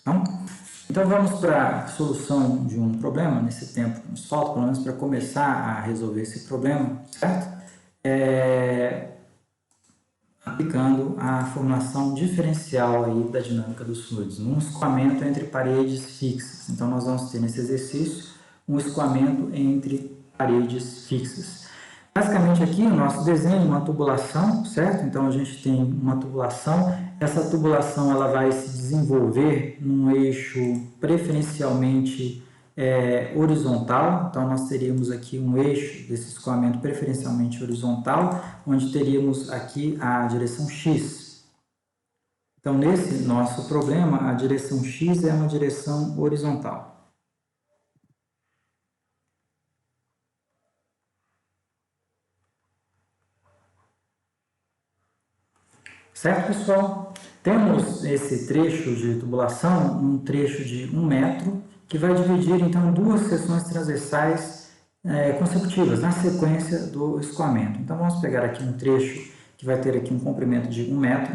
Não? Então vamos para a solução de um problema, nesse tempo que nos falta, pelo menos para começar a resolver esse problema, certo? Aplicando a formulação diferencial aí da dinâmica dos fluidos, um escoamento entre paredes fixas. Então nós vamos ter nesse exercício um escoamento entre paredes fixas. Basicamente aqui o nosso desenho é uma tubulação, certo? Então a gente tem uma tubulação, essa tubulação ela vai se desenvolver num eixo preferencialmente horizontal, então nós teríamos aqui um eixo desse escoamento preferencialmente horizontal, onde teríamos aqui a direção X. Então nesse nosso problema, a direção X é uma direção horizontal. Certo, pessoal? Temos esse trecho de tubulação, um trecho de 1 metro, que vai dividir, então, duas seções transversais consecutivas, na sequência do escoamento. Então, vamos pegar aqui um trecho que vai ter aqui um comprimento de 1 metro.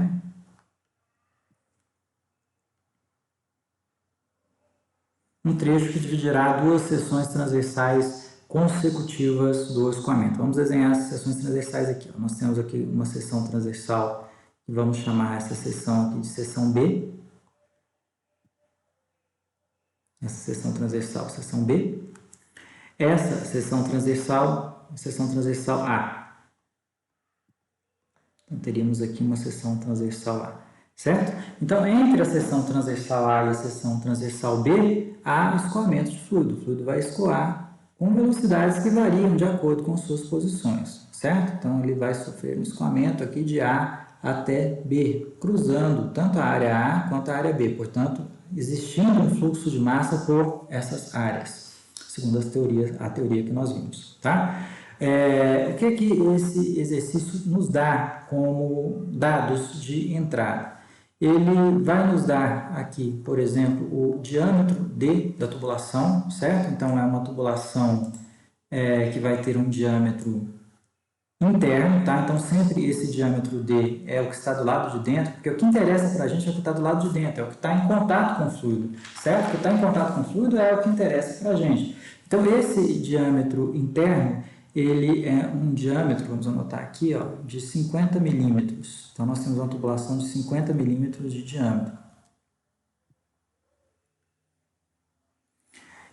Um trecho que dividirá duas seções transversais consecutivas do escoamento. Vamos desenhar essas seções transversais aqui. Nós temos aqui uma seção transversal, que vamos chamar essa seção aqui de seção B. Essa seção transversal, seção B. Essa seção transversal A. Então, teríamos aqui uma seção transversal A, certo? Então, entre a seção transversal A e a seção transversal B, há escoamento de fluido. O fluido vai escoar com velocidades que variam de acordo com suas posições, certo? Então, ele vai sofrer um escoamento aqui de A até B, cruzando tanto a área A quanto a área B. Portanto, existindo um fluxo de massa por essas áreas, segundo a teoria que nós vimos, tá? O que esse exercício nos dá como dados de entrada? Ele vai nos dar aqui, por exemplo, o diâmetro D da tubulação, certo? Então, é uma tubulação que vai ter um diâmetro interno, tá? Então, sempre esse diâmetro D é o que está do lado de dentro, porque o que interessa para a gente é o que está do lado de dentro, é o que está em contato com o fluido, certo? O que está em contato com o fluido é o que interessa para a gente. Então, esse diâmetro interno, ele é um diâmetro, vamos anotar aqui, ó, de 50 milímetros. Então, nós temos uma tubulação de 50 milímetros de diâmetro.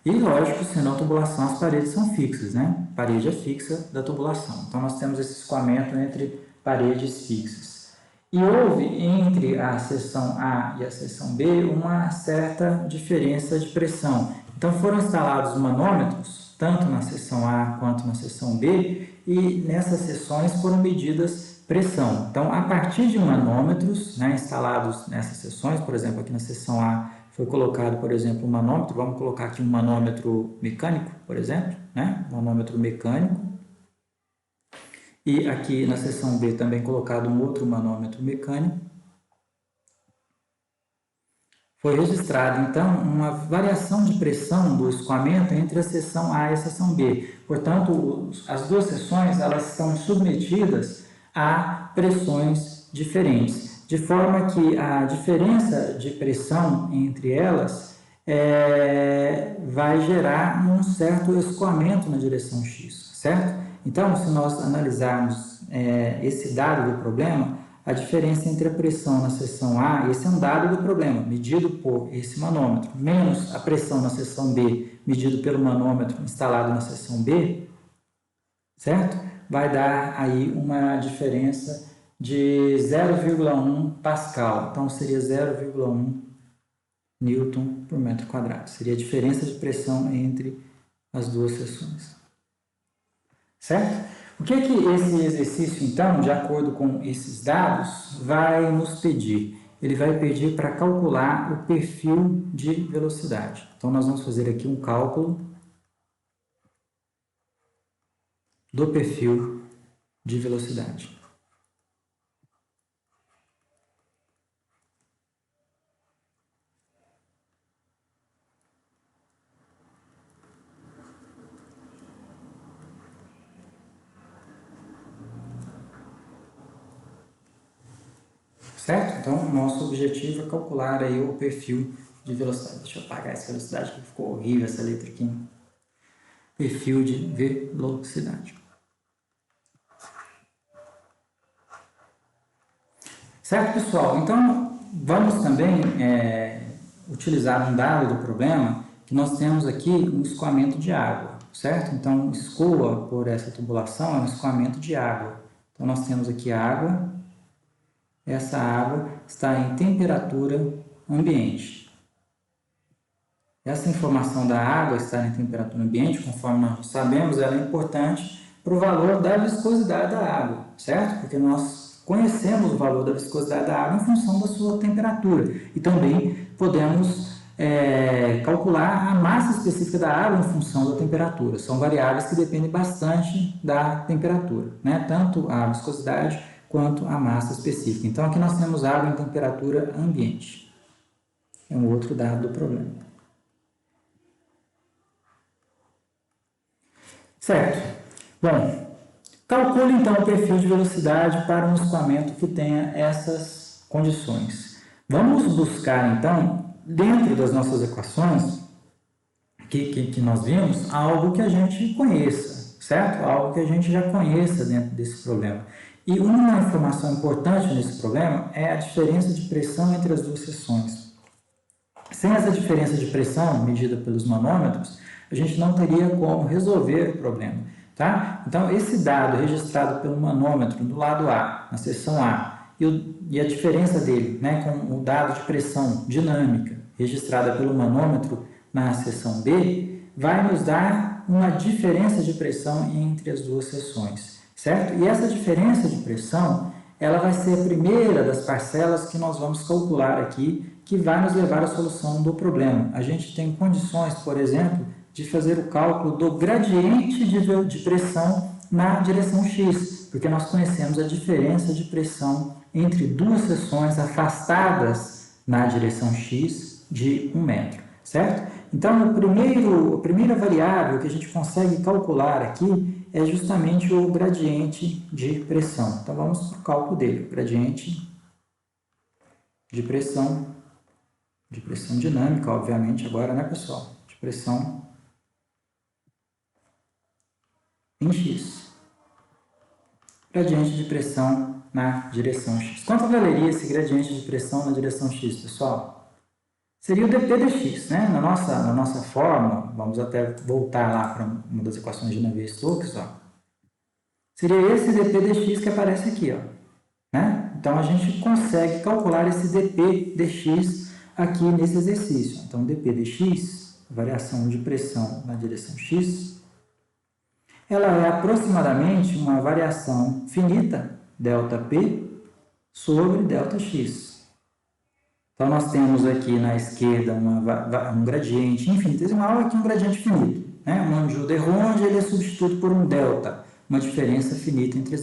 E, lógico, senão a tubulação, as paredes são fixas, né? A parede é fixa da tubulação. Então, nós temos esse escoamento entre paredes fixas. E houve, entre a seção A e a seção B, uma certa diferença de pressão. Então, foram instalados manômetros, tanto na seção A quanto na seção B, e nessas seções foram medidas pressão. Então, a partir de manômetros, né, instalados nessas seções, por exemplo, aqui na seção A, foi colocado, por exemplo, um manômetro, vamos colocar aqui um manômetro mecânico, por exemplo, né? Manômetro mecânico. E aqui na seção B também colocado um outro manômetro mecânico. Foi registrada, então, uma variação de pressão do escoamento entre a seção A e a seção B. Portanto, as duas seções elas estão submetidas a pressões diferentes, de forma que a diferença de pressão entre elas vai gerar um certo escoamento na direção X, certo? Então, se nós analisarmos esse dado do problema, a diferença entre a pressão na seção A, esse é um dado do problema, medido por esse manômetro, menos a pressão na seção B, medido pelo manômetro instalado na seção B, certo? Vai dar aí uma diferença de 0,1 Pascal. Então, seria 0,1 Newton por metro quadrado. Seria a diferença de pressão entre as duas seções. Certo? O que esse exercício, então, de acordo com esses dados, vai nos pedir? Ele vai pedir para calcular o perfil de velocidade. Então, nós vamos fazer aqui um cálculo do perfil de velocidade. Certo? Então, o nosso objetivo é calcular aí o perfil de velocidade. Deixa eu apagar essa velocidade que ficou horrível essa letra aqui. Perfil de velocidade. Certo, pessoal? Então, vamos também utilizar um dado do problema, que nós temos aqui um escoamento de água, certo? Então, escoa por essa tubulação é um escoamento de água. Então, nós temos aqui água, essa água está em temperatura ambiente. Essa informação da água estar em temperatura ambiente, conforme nós sabemos, ela é importante para o valor da viscosidade da água, certo? Porque nós conhecemos o valor da viscosidade da água em função da sua temperatura. E também podemos calcular a massa específica da água em função da temperatura. São variáveis que dependem bastante da temperatura, né? Tanto a viscosidade quanto a massa específica. Então, aqui nós temos água em temperatura ambiente. É um outro dado do problema. Certo. Bom, calcule então o perfil de velocidade para um escoamento que tenha essas condições. Vamos buscar então, dentro das nossas equações que nós vimos, algo que a gente conheça, certo? Algo que a gente já conheça dentro desse problema. E uma informação importante nesse problema é a diferença de pressão entre as duas seções. Sem essa diferença de pressão medida pelos manômetros, a gente não teria como resolver o problema, tá? Então, esse dado registrado pelo manômetro do lado A, na seção A, e a diferença dele, né, com o dado de pressão dinâmica registrada pelo manômetro na seção B, vai nos dar uma diferença de pressão entre as duas seções, certo? E essa diferença de pressão, ela vai ser a primeira das parcelas que nós vamos calcular aqui, que vai nos levar à solução do problema. A gente tem condições, por exemplo, de fazer o cálculo do gradiente de pressão na direção x, porque nós conhecemos a diferença de pressão entre duas seções afastadas na direção x de 1 metro, certo? Então, a primeira variável que a gente consegue calcular aqui é justamente o gradiente de pressão. Então, vamos para o cálculo dele, o gradiente de pressão dinâmica, obviamente, agora, né, pessoal? De pressão em x. Gradiente de pressão na direção x. Quanto valeria esse gradiente de pressão na direção x, pessoal? Seria o dp dx, né? Na nossa fórmula, vamos até voltar lá para uma das equações de Navier-Stokes, ó. Seria esse dp dx que aparece aqui, ó, né? Então, a gente consegue calcular esse dp dx aqui nesse exercício. Então, dp dx, variação de pressão na direção x, ela é aproximadamente uma variação finita, ΔP, sobre ΔX. Então, nós temos aqui na esquerda um gradiente infinitesimal e aqui um gradiente finito, né? Onde o de Ronde ele é substituído por um delta, uma diferença finita entre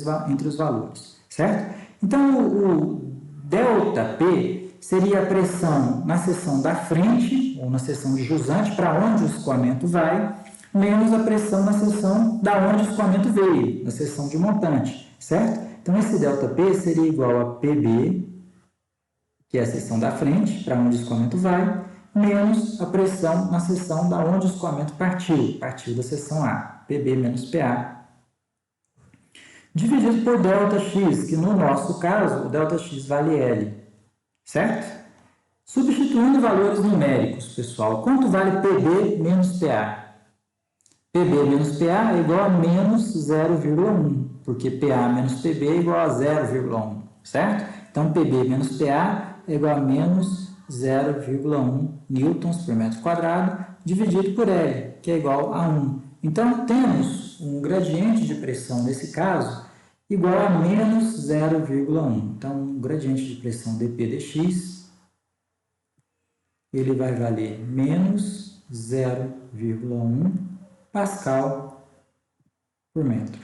os valores, certo? Então, o ΔP seria a pressão na seção da frente, ou na seção de jusante, para onde o escoamento vai, menos a pressão na seção da onde o escoamento veio, na seção de montante, certo? Então, esse ΔP seria igual a PB, que é a seção da frente, para onde o escoamento vai, menos a pressão na seção da onde o escoamento partiu da seção A, PB menos PA, dividido por ΔX, que no nosso caso, o ΔX vale L, certo? Substituindo valores numéricos, pessoal, quanto vale PB menos PA? PB menos PA é igual a menos 0,1, porque PA menos PB é igual a 0,1, certo? Então, PB menos PA é igual a menos 0,1 newtons por metro quadrado, dividido por L, que é igual a 1. Então, temos um gradiente de pressão, nesse caso, igual a menos 0,1. Então, o gradiente de pressão dP dx, ele vai valer menos 0,1 Pascal por metro.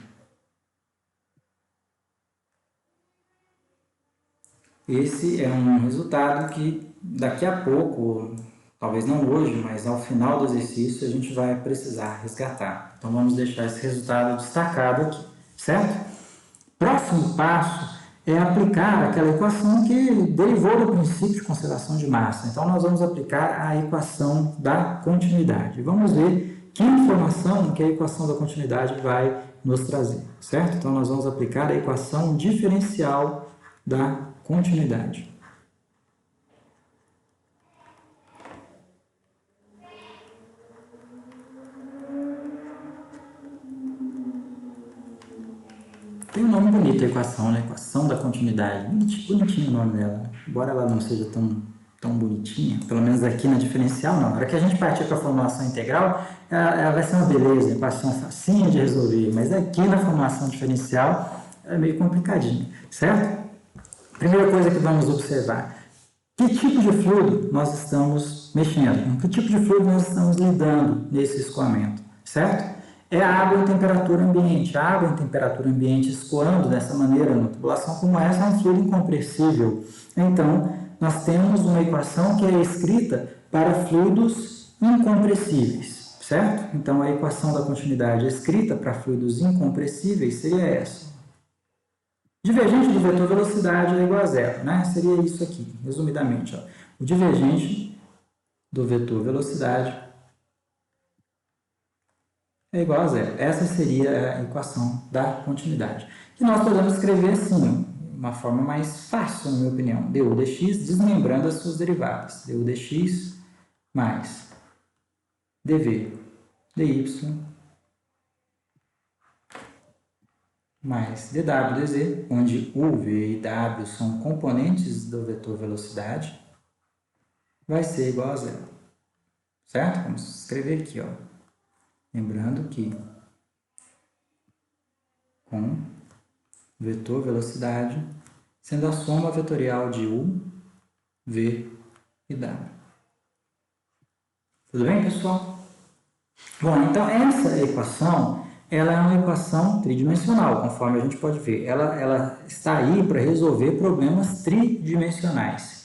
Esse é um resultado que daqui a pouco, talvez não hoje, mas ao final do exercício, a gente vai precisar resgatar. Então, vamos deixar esse resultado destacado aqui, certo? Próximo passo é aplicar aquela equação que derivou do princípio de conservação de massa. Então, nós vamos aplicar a equação da continuidade. Vamos ver que informação que a equação da continuidade vai nos trazer, certo? Então, nós vamos aplicar a equação diferencial da continuidade. Tem um nome bonito a equação, né? Equação da continuidade. Bonitinho o nome dela. Embora ela não seja tão bonitinha, pelo menos aqui na diferencial, não. Na hora que a gente partir para a formulação integral, ela vai ser uma beleza, equação facinha de resolver. Mas aqui na formulação diferencial é meio complicadinho, certo? Primeira coisa que vamos observar. Que tipo de fluido nós estamos mexendo? Com que tipo de fluido nós estamos lidando nesse escoamento, certo? É a água em temperatura ambiente. A água em temperatura ambiente escoando dessa maneira, numa tubulação como essa, é um fluido incompressível. Então, nós temos uma equação que é escrita para fluidos incompressíveis, certo? Então, a equação da continuidade escrita para fluidos incompressíveis seria essa. Divergente do vetor velocidade é igual a zero, né? Seria isso aqui, resumidamente. Ó. O divergente do vetor velocidade é igual a zero. Essa seria a equação da continuidade. E nós podemos escrever assim, uma forma mais fácil, na minha opinião. du dx desmembrando as suas derivadas. du dx mais dv dy mais dw dz, onde u, v e w são componentes do vetor velocidade, vai ser igual a zero. Certo? Vamos escrever aqui, ó. Lembrando que com vetor velocidade sendo a soma vetorial de u, v e w. Tudo bem, pessoal? Bom, então essa equação, ela é uma equação tridimensional, conforme a gente pode ver. Ela está aí para resolver problemas tridimensionais.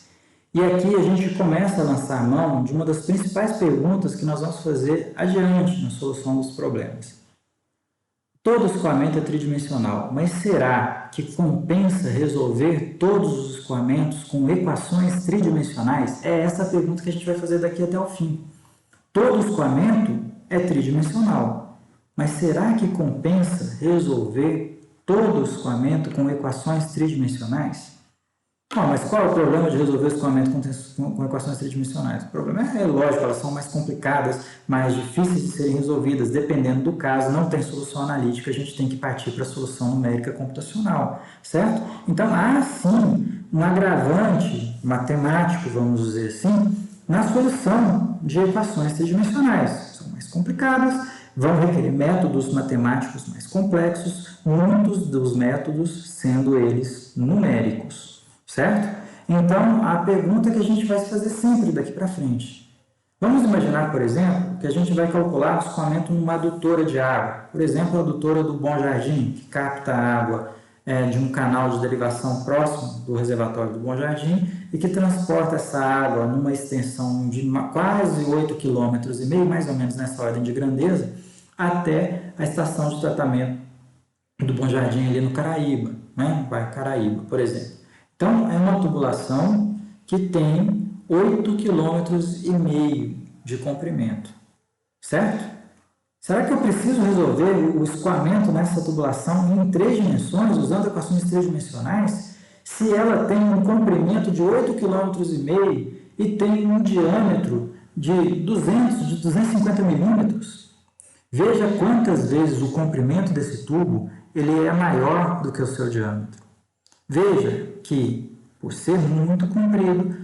E aqui a gente começa a lançar mão de uma das principais perguntas que nós vamos fazer adiante na solução dos problemas. Todo escoamento é tridimensional, mas será que compensa resolver todos os escoamentos com equações tridimensionais? É essa a pergunta que a gente vai fazer daqui até o fim. Todo escoamento é tridimensional, mas será que compensa resolver todo o escoamento com equações tridimensionais? Mas qual é o problema de resolver o escoamento com equações tridimensionais? O problema é lógico, elas são mais complicadas, mais difíceis de serem resolvidas, dependendo do caso, não tem solução analítica, a gente tem que partir para a solução numérica computacional, certo? Então, há sim um agravante matemático, vamos dizer assim, na solução de equações tridimensionais. São mais complicadas, vão requerer métodos matemáticos mais complexos, muitos dos métodos sendo eles numéricos. Certo? Então, a pergunta que a gente vai fazer sempre daqui para frente. Vamos imaginar, por exemplo, que a gente vai calcular o escoamento numa adutora de água. Por exemplo, a adutora do Bom Jardim, que capta a água de um canal de derivação próximo do reservatório do Bom Jardim e que transporta essa água numa extensão de quase 8,5 km, mais ou menos nessa ordem de grandeza, até a estação de tratamento do Bom Jardim ali no Caraíba, né? No bairro Caraíba, por exemplo. Então, é uma tubulação que tem 8,5 km de comprimento, certo? Será que eu preciso resolver o escoamento nessa tubulação em 3 dimensões, usando equações tridimensionais, se ela tem um comprimento de 8,5 km e tem um diâmetro de 250 milímetros? Veja quantas vezes o comprimento desse tubo ele é maior do que o seu diâmetro. Veja que, por ser muito comprido,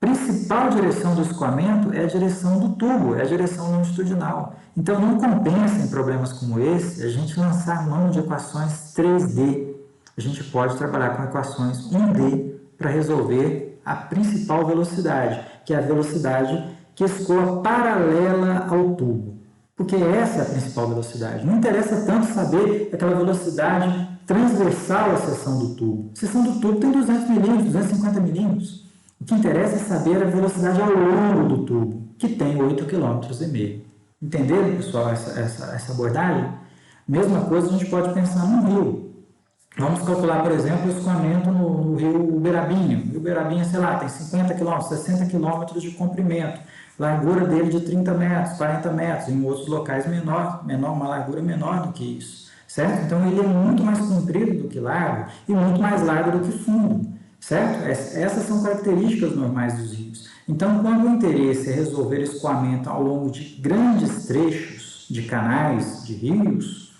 a principal direção do escoamento é a direção do tubo, é a direção longitudinal. Então, não compensa em problemas como esse a gente lançar mão de equações 3D. A gente pode trabalhar com equações 1D para resolver a principal velocidade, que é a velocidade que escoa paralela ao tubo. Porque essa é a principal velocidade. Não interessa tanto saber aquela velocidade transversal à seção do tubo. A seção do tubo tem 200 milímetros, 250 milímetros. O que interessa é saber a velocidade ao longo do tubo, que tem 8,5 km. Entenderam, pessoal, essa abordagem? Mesma coisa a gente pode pensar no rio. Vamos calcular, por exemplo, o escoamento no rio Uberabinha. O rio Uberabinha, sei lá, tem 50 quilômetros, 60 quilômetros de comprimento. Largura dele de 30 metros, 40 metros. Em outros locais, uma largura menor do que isso. Certo? Então, ele é muito mais comprido do que largo e muito mais largo do que fundo. Certo? Essas são características normais dos rios. Então, quando o interesse é resolver escoamento ao longo de grandes trechos de canais, de rios,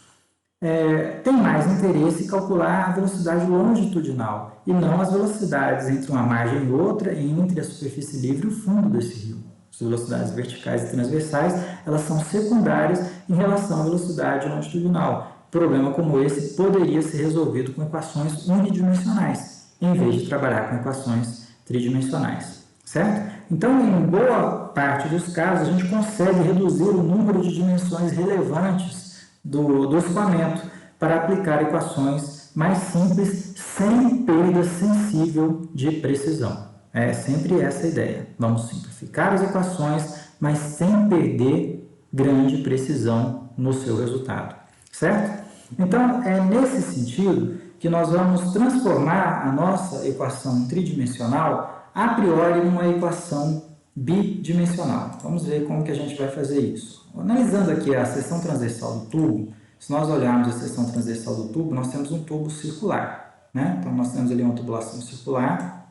tem mais interesse em calcular a velocidade longitudinal e não as velocidades entre uma margem e outra e entre a superfície livre e o fundo desse rio. As velocidades verticais e transversais, elas são secundárias em relação à velocidade longitudinal. Problema como esse poderia ser resolvido com equações unidimensionais, em vez de trabalhar com equações tridimensionais, certo? Então, em boa parte dos casos, a gente consegue reduzir o número de dimensões relevantes do escoamento para aplicar equações mais simples sem perda sensível de precisão. É sempre essa a ideia. Vamos simplificar as equações, mas sem perder grande precisão no seu resultado, certo? Então, é nesse sentido que nós vamos transformar a nossa equação tridimensional a priori numa equação bidimensional. Vamos ver como que a gente vai fazer isso. Analisando aqui a seção transversal do tubo, se nós olharmos a seção transversal do tubo, nós temos um tubo circular, né? Então, nós temos ali uma tubulação circular.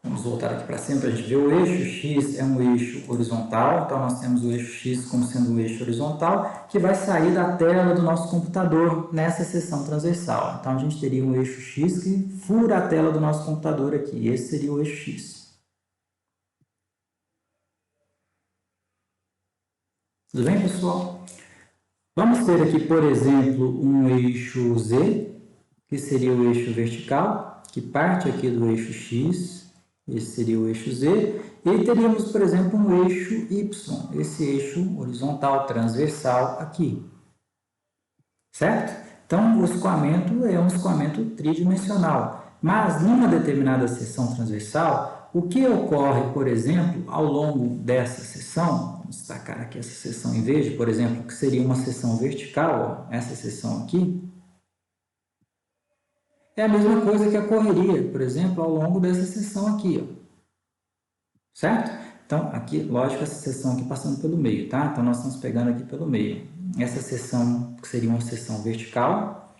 Vamos voltar aqui para cima para a gente ver o eixo X é um eixo horizontal, então nós temos o eixo X como sendo um eixo horizontal, que vai sair da tela do nosso computador nessa seção transversal. Então a gente teria um eixo X que fura a tela do nosso computador aqui, esse seria o eixo X. Tudo bem, pessoal? Vamos ter aqui, por exemplo, um eixo Z, que seria o eixo vertical, que parte aqui do eixo X, esse seria o eixo Z, e teríamos, por exemplo, um eixo Y, esse eixo horizontal transversal aqui, certo? Então, o escoamento é um escoamento tridimensional, mas numa determinada seção transversal, o que ocorre, por exemplo, ao longo dessa seção, vamos destacar aqui essa seção em verde, por exemplo, que seria uma seção vertical, ó, essa seção aqui, é a mesma coisa que ocorreria, por exemplo, ao longo dessa seção aqui, ó. Certo? Então, aqui, lógico, essa seção aqui passando pelo meio, tá? Então, nós estamos pegando aqui pelo meio. Essa seção, que seria uma seção vertical.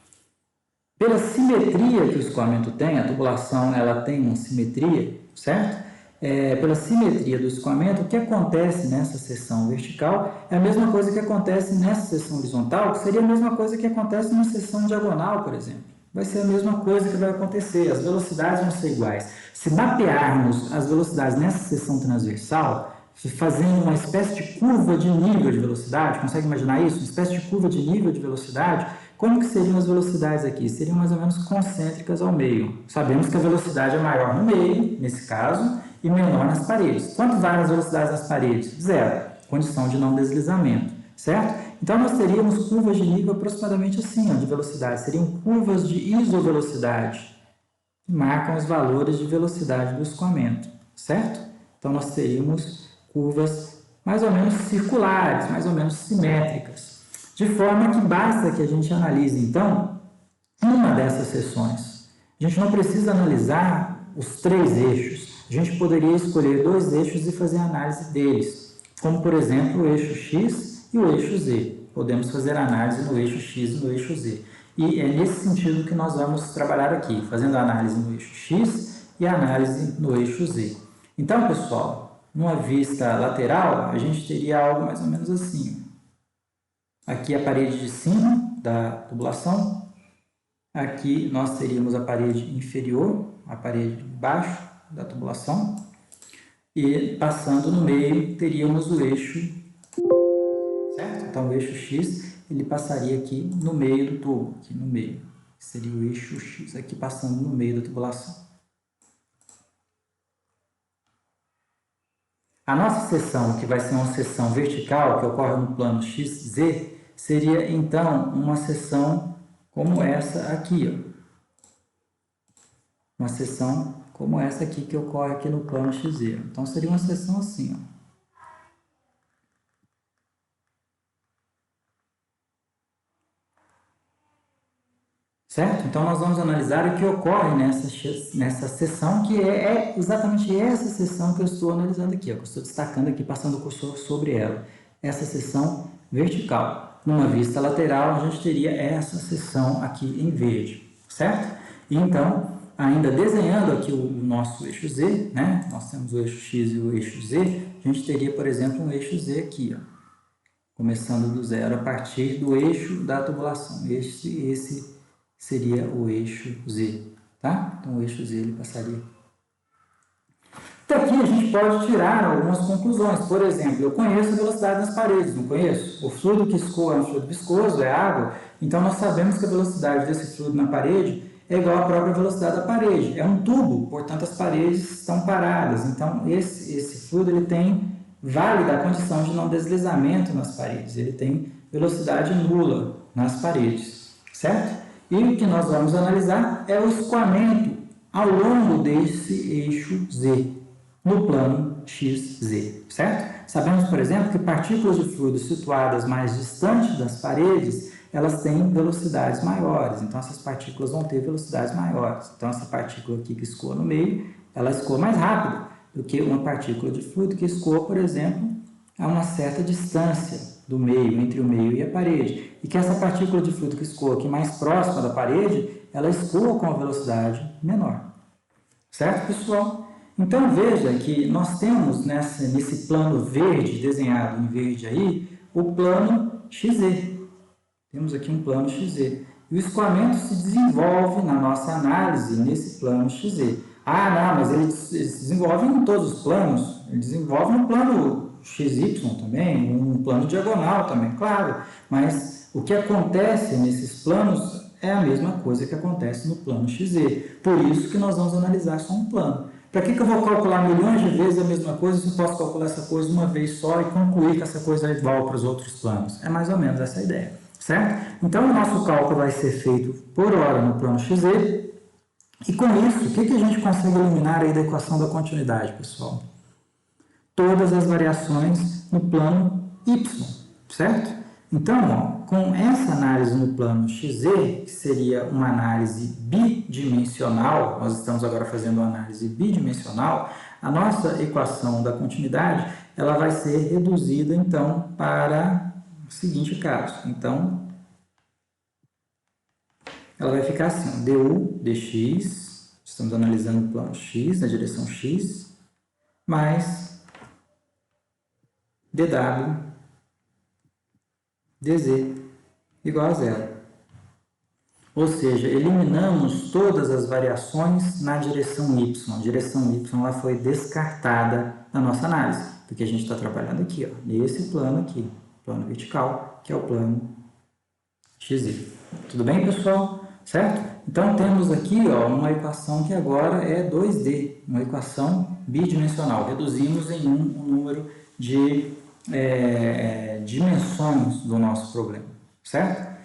Pela simetria que o escoamento tem, a tubulação, ela tem uma simetria, certo? Pela simetria do escoamento, o que acontece nessa seção vertical é a mesma coisa que acontece nessa seção horizontal, que seria a mesma coisa que acontece numa seção diagonal, por exemplo. Vai ser a mesma coisa que vai acontecer, as velocidades vão ser iguais. Se mapearmos as velocidades nessa seção transversal, fazendo uma espécie de curva de nível de velocidade, consegue imaginar isso? Uma espécie de curva de nível de velocidade, como que seriam as velocidades aqui? Seriam mais ou menos concêntricas ao meio. Sabemos que a velocidade é maior no meio, nesse caso, e menor nas paredes. Quanto vale as velocidades nas paredes? Zero. Condição de não deslizamento, certo? Então, nós teríamos curvas de nível aproximadamente assim, ó, de velocidade. Seriam curvas de isovelocidade, que marcam os valores de velocidade do escoamento, certo? Então, nós teríamos curvas mais ou menos circulares, mais ou menos simétricas. De forma que basta que a gente analise, então, uma dessas seções. A gente não precisa analisar os 3 eixos. A gente poderia escolher 2 eixos e fazer a análise deles, como, por exemplo, o eixo X e o eixo Z. Podemos fazer a análise no eixo X e no eixo Z. E é nesse sentido que nós vamos trabalhar aqui, fazendo a análise no eixo X e a análise no eixo Z. Então, pessoal, numa vista lateral, a gente teria algo mais ou menos assim. Aqui a parede de cima da tubulação, aqui nós teríamos a parede inferior, a parede de baixo da tubulação, e passando no meio teríamos o eixo, certo? Então o eixo X, ele passaria aqui no meio do tubo, aqui no meio, seria o eixo X aqui passando no meio da tubulação. A nossa seção, que vai ser uma seção vertical, que ocorre no plano XZ, seria, então, uma seção como essa aqui, ó. Uma seção como essa aqui, que ocorre aqui no plano XZ. Então, seria uma seção assim, ó. certo? Então, nós vamos analisar o que ocorre nessa seção, que é exatamente essa seção que eu estou analisando aqui, ó, que eu estou destacando aqui, passando o cursor sobre ela. Essa seção vertical. Numa vista lateral, a gente teria essa seção aqui em verde, certo? E então, ainda desenhando aqui o nosso eixo Z, né? Nós temos o eixo X e o eixo Z, a gente teria, por exemplo, um eixo Z aqui, ó, começando do zero a partir do eixo da tubulação. Esse seria o eixo Z, tá? Então, o eixo Z ele passaria. Daqui a gente pode tirar algumas conclusões. Por exemplo, eu conheço a velocidade nas paredes, não conheço? O fluido que escoa é um fluido viscoso, é água, então nós sabemos que a velocidade desse fluido na parede é igual à própria velocidade da parede. É um tubo, portanto as paredes estão paradas. Então esse fluido ele tem válida a condição de não deslizamento nas paredes. Ele tem velocidade nula nas paredes, certo? E o que nós vamos analisar é o escoamento ao longo desse eixo Z, no plano XZ, certo? Sabemos, por exemplo, que partículas de fluido situadas mais distante das paredes, elas têm velocidades maiores, então essas partículas vão ter velocidades maiores. Então essa partícula aqui que escoa no meio, ela escoa mais rápido do que uma partícula de fluido que escoa, por exemplo, a uma certa distância do meio, entre o meio e a parede. E que essa partícula de fluido que escoa aqui mais próxima da parede, ela escoa com uma velocidade menor. Certo, pessoal? Então, veja que nós temos nesse plano verde, desenhado em verde aí, o plano XZ. Temos aqui um plano XZ. E o escoamento se desenvolve na nossa análise nesse plano XZ. Ah, não, mas ele se desenvolve em todos os planos. Ele desenvolve no plano XY também, um plano diagonal também, claro. Mas o que acontece nesses planos é a mesma coisa que acontece no plano XZ. Por isso que nós vamos analisar só um plano. Para que eu vou calcular milhões de vezes a mesma coisa se eu posso calcular essa coisa uma vez só e concluir que essa coisa é igual para os outros planos? É mais ou menos essa a ideia, certo? Então, o nosso cálculo vai ser feito por hora no plano XZ. E com isso, o que a gente consegue eliminar aí da equação da continuidade, pessoal? Todas as variações no plano Y, certo? Então, ó, com essa análise no plano XZ, que seria uma análise bidimensional, nós estamos agora fazendo uma análise bidimensional, a nossa equação da continuidade, ela vai ser reduzida, então, para o seguinte caso. Então, ela vai ficar assim, du dx, estamos analisando o plano x, na direção x, mais dw dz igual a zero. Ou seja, eliminamos todas as variações na direção y. A direção y ela foi descartada na nossa análise, porque a gente está trabalhando aqui, ó, nesse plano aqui, plano vertical, que é o plano xy. Tudo bem, pessoal? Certo? Então, temos aqui ó, uma equação que agora é 2D, uma equação bidimensional. Reduzimos em um o número de dimensões do nosso problema, certo?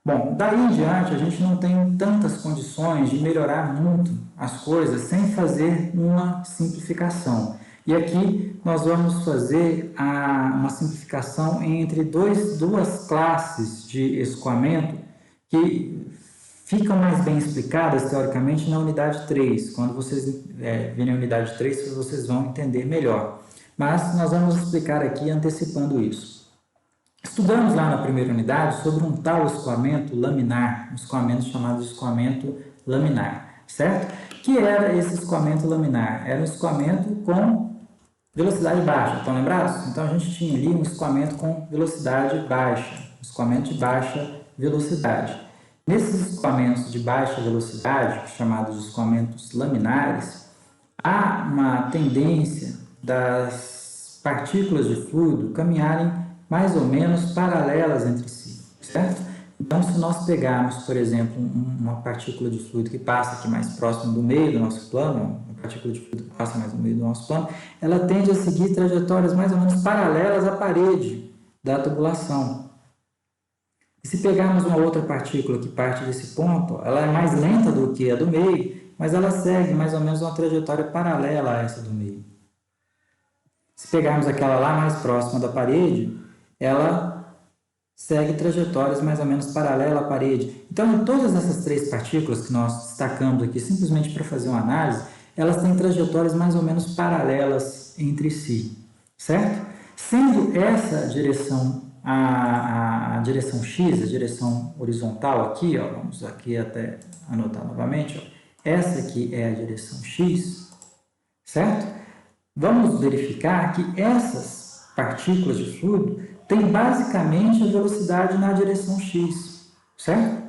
Bom, daí em diante a gente não tem tantas condições de melhorar muito as coisas sem fazer uma simplificação. E aqui nós vamos fazer uma simplificação entre duas classes de escoamento que ficam mais bem explicadas, teoricamente, na unidade 3. Quando vocês virem a unidade 3, vocês vão entender melhor. Mas nós vamos explicar aqui antecipando isso. Estudamos lá na primeira unidade sobre um tal escoamento laminar, um escoamento chamado escoamento laminar, certo? Que era esse escoamento laminar? Era um escoamento com velocidade baixa, estão lembrados? Então a gente tinha ali um escoamento com velocidade baixa, um escoamento de baixa velocidade. Nesses escoamentos de baixa velocidade, chamados escoamentos laminares, há uma tendência das partículas de fluido caminharem mais ou menos paralelas entre si, certo? Então, se nós pegarmos, por exemplo, uma partícula de fluido que passa aqui mais próximo do meio do nosso plano, uma partícula de fluido que passa mais no meio do nosso plano, ela tende a seguir trajetórias mais ou menos paralelas à parede da tubulação. E se pegarmos uma outra partícula que parte desse ponto, ela é mais lenta do que a do meio, mas ela segue mais ou menos uma trajetória paralela a essa do meio. Se pegarmos aquela lá mais próxima da parede, ela segue trajetórias mais ou menos paralelas à parede. Então, todas essas três partículas que nós destacamos aqui, simplesmente para fazer uma análise, elas têm trajetórias mais ou menos paralelas entre si, certo? Sendo essa direção a direção x, a direção horizontal aqui, ó, vamos aqui até anotar novamente, ó, essa aqui é a direção x, certo? Vamos verificar que essas partículas de fluido têm basicamente a velocidade na direção x, certo?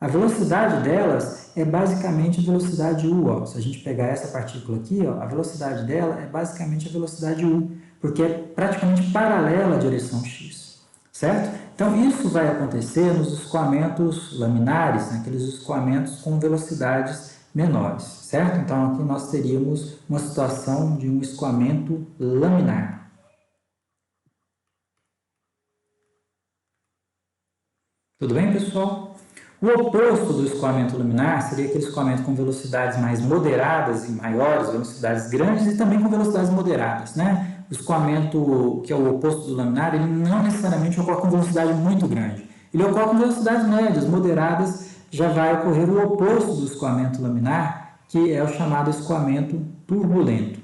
A velocidade delas é basicamente a velocidade u. Ó. Se a gente pegar essa partícula aqui, ó, a velocidade dela é basicamente a velocidade u, porque é praticamente paralela à direção x, certo? Então, isso vai acontecer nos escoamentos laminares, naqueles escoamentos com velocidades menores, certo? Então, aqui nós teríamos uma situação de um escoamento laminar. Tudo bem, pessoal? O oposto do escoamento laminar seria aquele escoamento com velocidades mais moderadas e maiores, velocidades grandes e também com velocidades moderadas, né? O escoamento, que é o oposto do laminar, ele não necessariamente ocorre com velocidade muito grande. Ele ocorre com velocidades médias, moderadas, já vai ocorrer o oposto do escoamento laminar, que é o chamado escoamento turbulento.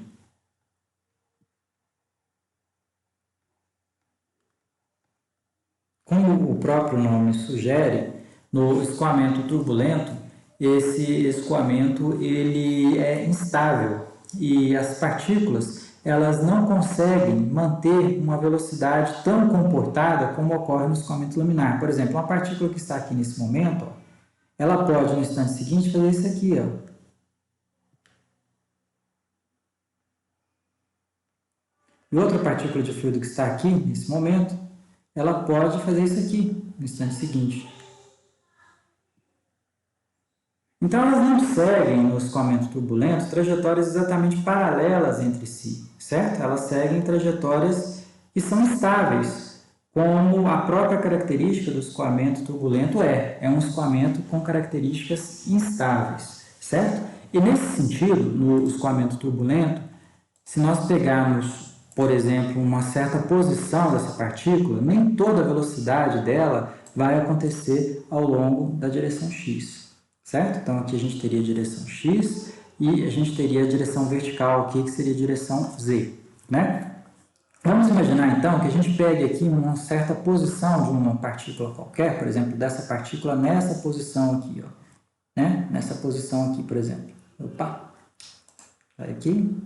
Como o próprio nome sugere, no escoamento turbulento, esse escoamento ele é instável e as partículas elas não conseguem manter uma velocidade tão comportada como ocorre no escoamento laminar. Por exemplo, uma partícula que está aqui nesse momento, ó, ela pode no instante seguinte fazer isso aqui, ó. E outra partícula de fluido que está aqui nesse momento, ela pode fazer isso aqui no instante seguinte. Então, elas não seguem no escoamento turbulento trajetórias exatamente paralelas entre si, certo? Elas seguem trajetórias que são estáveis, como a própria característica do escoamento turbulento é um escoamento com características instáveis, certo? E nesse sentido, no escoamento turbulento, se nós pegarmos, por exemplo, uma certa posição dessa partícula, nem toda a velocidade dela vai acontecer ao longo da direção x. Certo? Então, aqui a gente teria a direção x e a gente teria a direção vertical aqui, que seria a direção z, né? Vamos imaginar, então, que a gente pegue aqui uma certa posição de uma partícula qualquer, por exemplo, dessa partícula nessa posição aqui, ó, né? Nessa posição aqui, por exemplo. Opa! Vai aqui.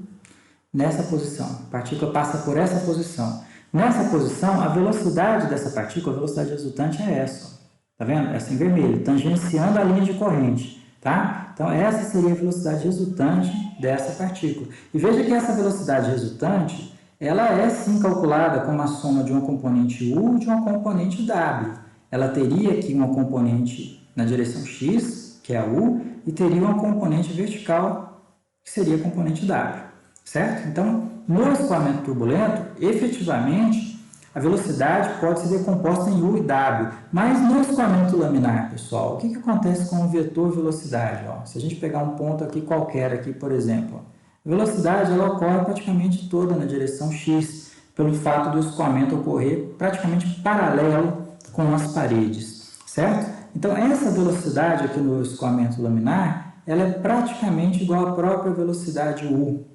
Nessa posição. A partícula passa por essa posição. Nessa posição, a velocidade dessa partícula, a velocidade resultante é essa, ó. Tá vendo? Essa em vermelho, tangenciando a linha de corrente, tá? Então, essa seria a velocidade resultante dessa partícula. E veja que essa velocidade resultante, ela é sim calculada como a soma de uma componente U e de uma componente W. Ela teria aqui uma componente na direção X, que é a U, e teria uma componente vertical, que seria a componente W, certo? Então, no escoamento turbulento, efetivamente, a velocidade pode ser decomposta em U e W, mas no escoamento laminar, pessoal, o que acontece com o vetor velocidade? Ó, se a gente pegar um ponto aqui qualquer, aqui, por exemplo, a velocidade ela ocorre praticamente toda na direção x, pelo fato do escoamento ocorrer praticamente paralelo com as paredes, certo? Então, essa velocidade aqui no escoamento laminar, ela é praticamente igual à própria velocidade U.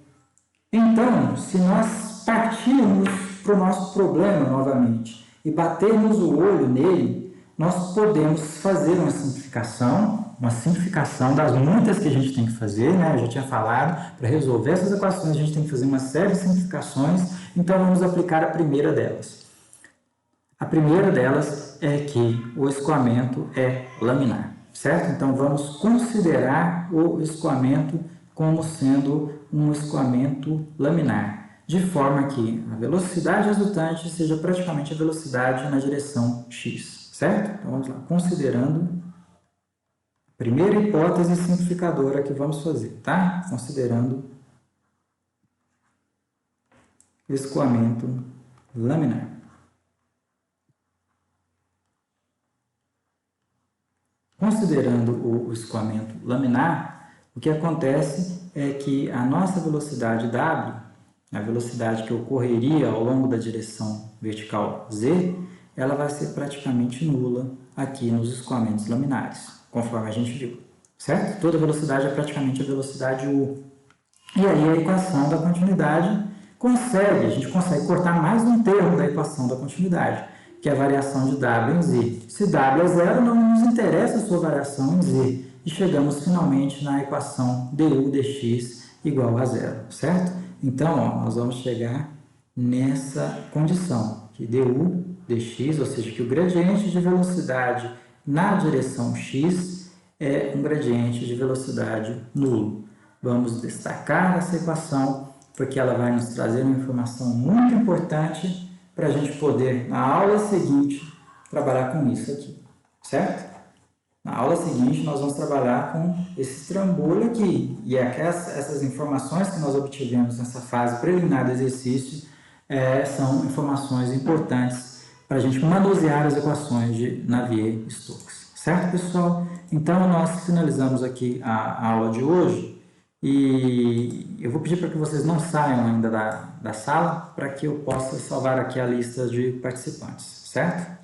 Então, se nós partirmos para o nosso problema novamente e batermos o olho nele, nós podemos fazer uma simplificação das muitas que a gente tem que fazer, né? Eu já tinha falado, para resolver essas equações a gente tem que fazer uma série de simplificações, então vamos aplicar a primeira delas. A primeira delas é que o escoamento é laminar, certo? Então vamos considerar o escoamento como sendo um escoamento laminar, de forma que a velocidade resultante seja praticamente a velocidade na direção x, certo? Então, vamos lá, considerando a primeira hipótese simplificadora que vamos fazer, tá? Considerando o escoamento laminar. Considerando o escoamento laminar, o que acontece é que a nossa velocidade W, a velocidade que ocorreria ao longo da direção vertical Z, ela vai ser praticamente nula aqui nos escoamentos laminares, conforme a gente viu, certo? Toda velocidade é praticamente a velocidade U. E aí a equação da continuidade a gente consegue cortar mais um termo da equação da continuidade, que é a variação de W em Z. Se W é zero, não nos interessa a sua variação em Z. E chegamos finalmente na equação du dx igual a zero, certo? Então, ó, nós vamos chegar nessa condição, que du dx, ou seja, que o gradiente de velocidade na direção x é um gradiente de velocidade nulo. Vamos destacar essa equação, porque ela vai nos trazer uma informação muito importante para a gente poder, na aula seguinte, trabalhar com isso aqui, certo? Na aula seguinte, nós vamos trabalhar com esse trambolho aqui, e essas informações que nós obtivemos nessa fase preliminar do exercício são informações importantes para a gente manusear as equações de Navier-Stokes, certo, pessoal? Então, nós finalizamos aqui a aula de hoje. E eu vou pedir para que vocês não saiam ainda da sala, para que eu possa salvar aqui a lista de participantes, certo?